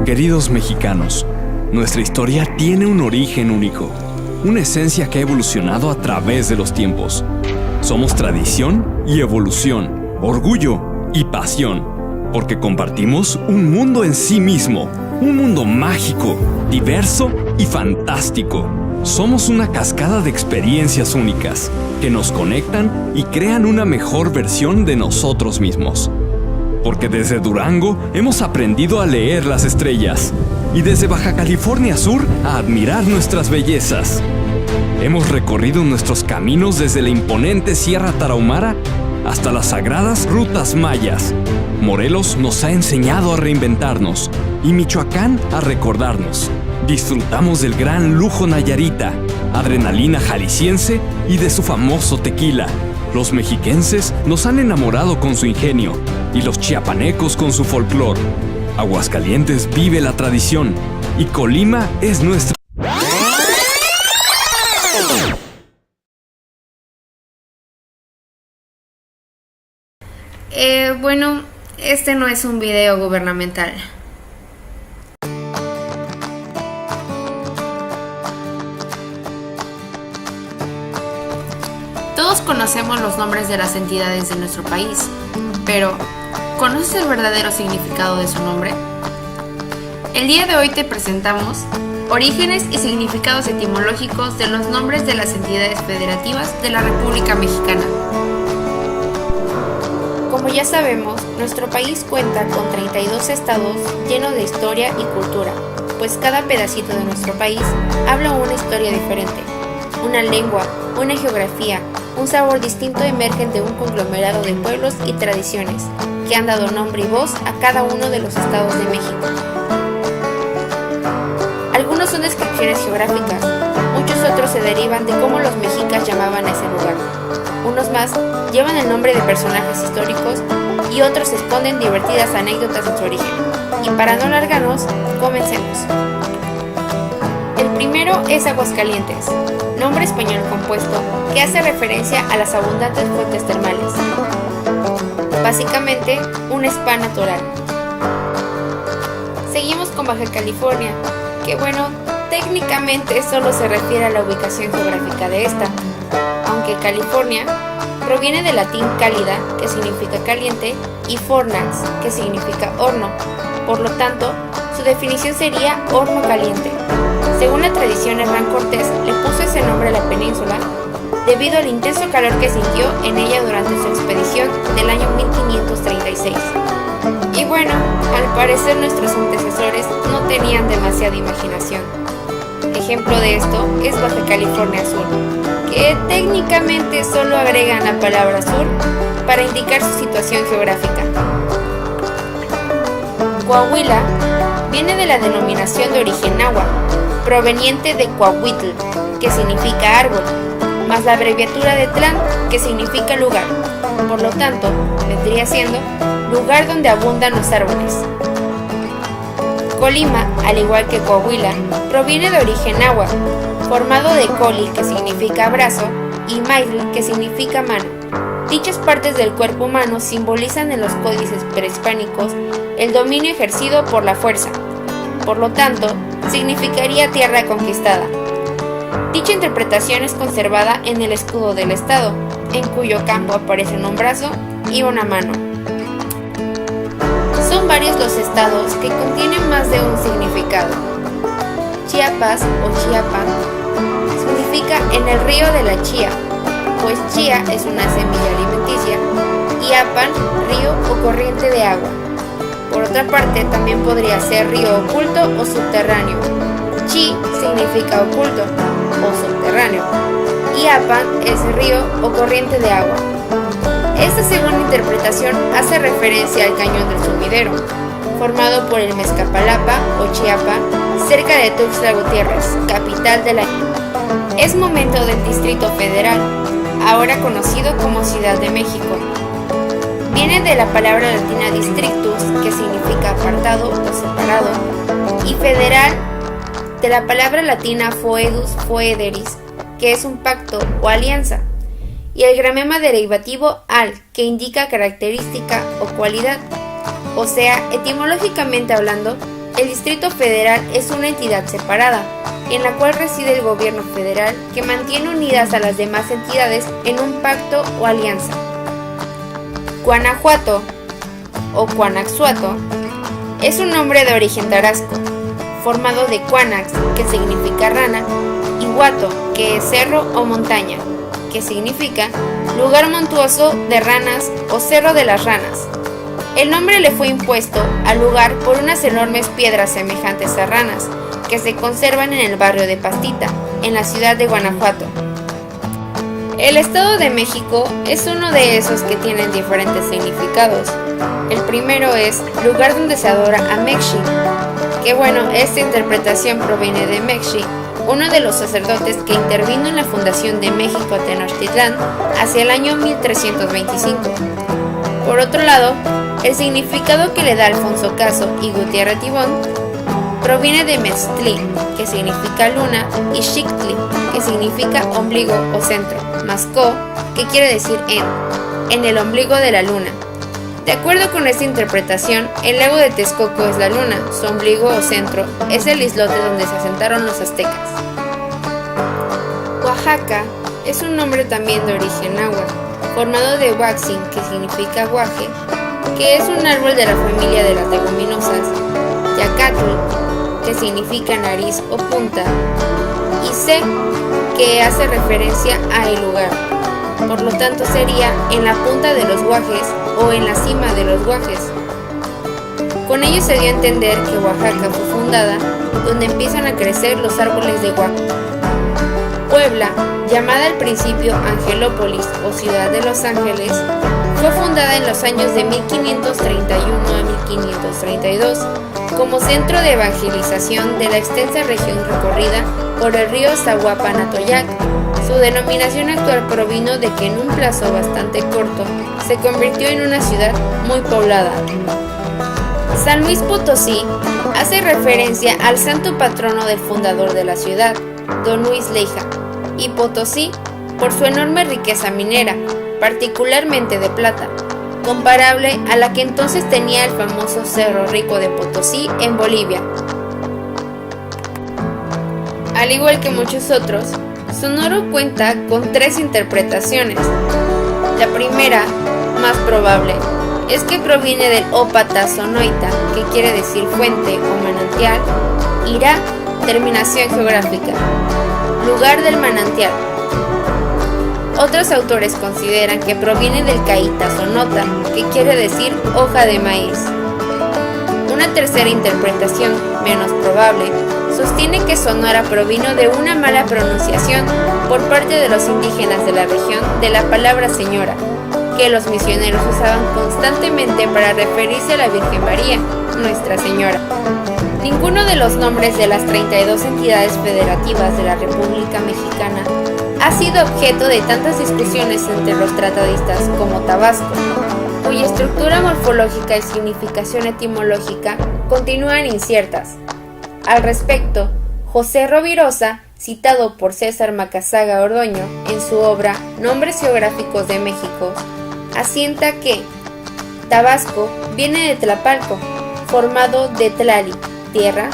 Queridos mexicanos, nuestra historia tiene un origen único, una esencia que ha evolucionado a través de los tiempos. Somos tradición y evolución, orgullo y pasión, porque compartimos un mundo en sí mismo, un mundo mágico, diverso y fantástico. Somos una cascada de experiencias únicas que nos conectan y crean una mejor versión de nosotros mismos. Porque desde Durango hemos aprendido a leer las estrellas y desde Baja California Sur a admirar nuestras bellezas. Hemos recorrido nuestros caminos desde la imponente Sierra Tarahumara hasta las sagradas rutas mayas. Morelos nos ha enseñado a reinventarnos y Michoacán a recordarnos. Disfrutamos del gran lujo nayarita, adrenalina jalisciense y de su famoso tequila. Los mexiquenses nos han enamorado con su ingenio y los chiapanecos con su folclor. Aguascalientes vive la tradición y Colima es nuestra. Bueno, este no es un video gubernamental. Todos conocemos los nombres de las entidades de nuestro país, pero ¿conoces el verdadero significado de su nombre? El día de hoy te presentamos orígenes y significados etimológicos de los nombres de las entidades federativas de la República Mexicana. Como ya sabemos, nuestro país cuenta con 32 estados llenos de historia y cultura, pues cada pedacito de nuestro país habla una historia diferente. Una lengua, una geografía, un sabor distinto emergen de un conglomerado de pueblos y tradiciones que han dado nombre y voz a cada uno de los estados de México. Algunos son descripciones geográficas, muchos otros se derivan de cómo los mexicas llamaban a ese lugar. Unos más llevan el nombre de personajes históricos y otros esconden divertidas anécdotas de su origen. Y para no alargarnos, comencemos. El primero es Aguascalientes, nombre español compuesto que hace referencia a las abundantes fuentes termales. Básicamente, un spa natural. Seguimos con Baja California, que bueno, técnicamente solo se refiere a la ubicación geográfica de esta, aunque California proviene del latín cálida, que significa caliente, y fornax, que significa horno. Por lo tanto, su definición sería horno caliente. Según la tradición, Hernán Cortés le puso ese nombre a la península debido al intenso calor que sintió en ella durante su expedición del año 1536. Y bueno, al parecer nuestros antecesores no tenían demasiada imaginación. Ejemplo de esto es Baja California Sur, que técnicamente solo agregan la palabra sur para indicar su situación geográfica. Coahuila viene de la denominación de origen náhuatl, proveniente de Coahuitl, que significa árbol, más la abreviatura de Tlán, que significa lugar. Por lo tanto, vendría siendo lugar donde abundan los árboles. Colima, al igual que Coahuila, proviene de origen náhuatl, formado de coli, que significa brazo, y maitl, que significa mano. Dichas partes del cuerpo humano simbolizan en los códices prehispánicos el dominio ejercido por la fuerza. Por lo tanto, significaría tierra conquistada. Dicha interpretación es conservada en el escudo del estado, en cuyo campo aparecen un brazo y una mano. Son varios los estados que contienen más de un significado. Chiapas o Chiapan significa en el río de la chía, pues chía es una semilla alimenticia, y apan, río o corriente de agua. Por otra parte, también podría ser río oculto o subterráneo. Chi significa oculto o subterráneo, y apan es río o corriente de agua. Esta segunda interpretación hace referencia al cañón del Sumidero, formado por el Mezcapalapa o Chiapa, cerca de Tuxtla Gutiérrez, capital de la. Es momento del Distrito Federal, ahora conocido como Ciudad de México. Viene de la palabra latina districtus, que significa apartado o separado, y federal de la palabra latina foedus foederis, que es un pacto o alianza, y el gramema derivativo al, que indica característica o cualidad. O sea, etimológicamente hablando, el Distrito Federal es una entidad separada, en la cual reside el gobierno federal que mantiene unidas a las demás entidades en un pacto o alianza. Guanajuato o Guanaxuato es un nombre de origen tarasco, formado de Guanax, que significa rana, y Huato, que es cerro o montaña, que significa lugar montuoso de ranas o cerro de las ranas. El nombre le fue impuesto al lugar por unas enormes piedras semejantes a ranas que se conservan en el barrio de Pastita, en la ciudad de Guanajuato. El Estado de México es uno de esos que tienen diferentes significados. El primero es lugar donde se adora a Mexi, que esta interpretación proviene de Mexi, uno de los sacerdotes que intervino en la fundación de México Tenochtitlán hacia el año 1325. Por otro lado, el significado que le da Alfonso Caso y Gutiérrez Tibón proviene de Meztli, que significa luna, y Xictli, que significa ombligo o centro, más Co, que quiere decir en el ombligo de la luna. De acuerdo con esta interpretación, el lago de Texcoco es la luna, su ombligo o centro es el islote donde se asentaron los aztecas. Oaxaca es un nombre también de origen náhuatl, formado de Huaxin, que significa guaje, que es un árbol de la familia de las leguminosas, Yacatl, que significa nariz o punta, y Ce, que hace referencia a el lugar. Por lo tanto sería en la punta de los guajes o en la cima de los guajes. Con ello se dio a entender que Oaxaca fue fundada donde empiezan a crecer los árboles de guaco. Puebla, llamada al principio Angelópolis o Ciudad de los Ángeles, fue fundada en los años de 1531 a 1532 como centro de evangelización de la extensa región recorrida por el río Zahuapan-Atoyac. Su denominación actual provino de que en un plazo bastante corto se convirtió en una ciudad muy poblada. San Luis Potosí hace referencia al santo patrono del fundador de la ciudad, Don Luis Leija, y Potosí por su enorme riqueza minera, particularmente de plata, comparable a la que entonces tenía el famoso Cerro Rico de Potosí en Bolivia. Al igual que muchos otros, Sonoro cuenta con 3 interpretaciones. La primera, más probable, es que proviene del ópata sonoita, que quiere decir fuente o manantial, Ira, terminación geográfica, lugar del manantial. Otros autores consideran que proviene del caíta sonota, que quiere decir hoja de maíz. Una tercera interpretación, menos probable, sostiene que Sonora provino de una mala pronunciación por parte de los indígenas de la región de la palabra señora, que los misioneros usaban constantemente para referirse a la Virgen María, Nuestra Señora. Ninguno de los nombres de las 32 entidades federativas de la República Mexicana ha sido objeto de tantas discusiones entre los tratadistas como Tabasco, cuya estructura morfológica y significación etimológica continúan inciertas. Al respecto, José Rovirosa, citado por César Macazaga Ordoño en su obra Nombres geográficos de México, asienta que Tabasco viene de Tlapalco, formado de Tlali, tierra,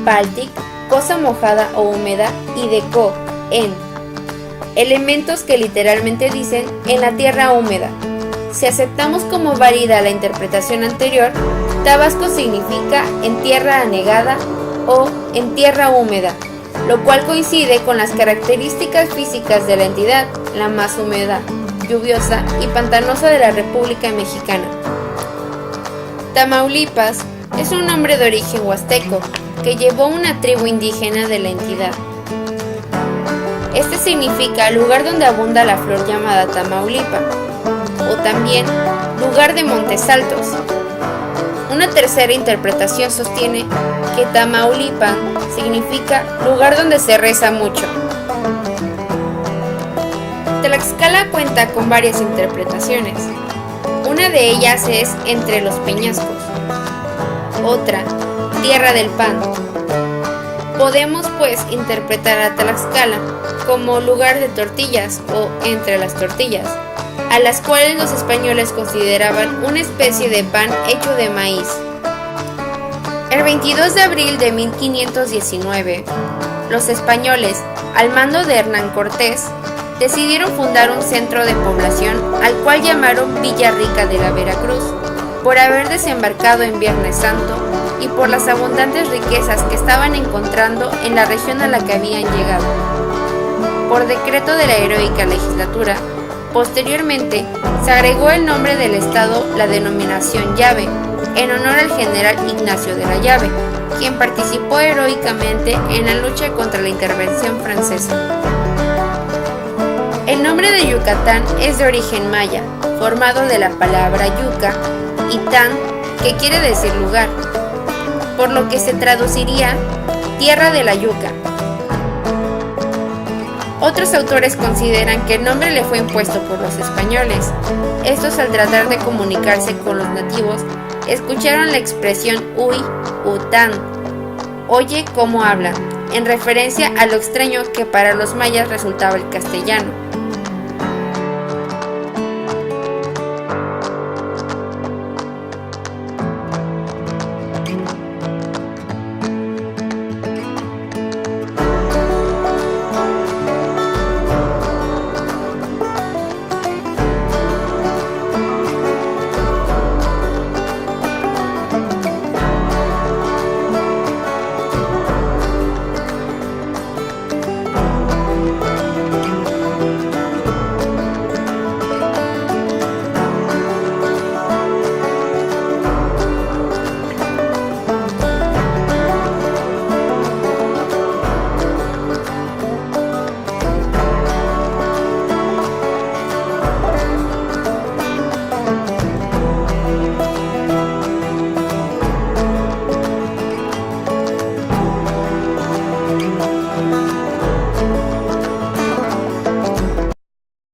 Paltic, cosa mojada o húmeda, y de Co, en, elementos que literalmente dicen en la tierra húmeda. Si aceptamos como válida la interpretación anterior, Tabasco significa en tierra anegada o en tierra húmeda, lo cual coincide con las características físicas de la entidad, la más húmeda, lluviosa y pantanosa de la República Mexicana. Tamaulipas es un nombre de origen huasteco que llevó una tribu indígena de la entidad. Este significa lugar donde abunda la flor llamada Tamaulipa, o también lugar de montes altos. Una tercera interpretación sostiene que Tamaulipan significa lugar donde se reza mucho. Tlaxcala cuenta con varias interpretaciones. Una de ellas es entre los peñascos. Otra, tierra del pan. Podemos pues interpretar a Tlaxcala como lugar de tortillas o entre las tortillas, a las cuales los españoles consideraban una especie de pan hecho de maíz. El 22 de abril de 1519, los españoles, al mando de Hernán Cortés, decidieron fundar un centro de población al cual llamaron Villa Rica de la Veracruz, por haber desembarcado en Viernes Santo y por las abundantes riquezas que estaban encontrando en la región a la que habían llegado. Por decreto de la heroica legislatura, posteriormente se agregó el nombre del estado la denominación Llave, en honor al general Ignacio de la Llave, quien participó heroicamente en la lucha contra la intervención francesa. El nombre de Yucatán es de origen maya, formado de la palabra yuca y tan, que quiere decir lugar, por lo que se traduciría tierra de la yuca. Otros autores consideran que el nombre le fue impuesto por los españoles. Estos, al tratar de comunicarse con los nativos, escucharon la expresión uy, után, oye cómo hablan, en referencia a lo extraño que para los mayas resultaba el castellano.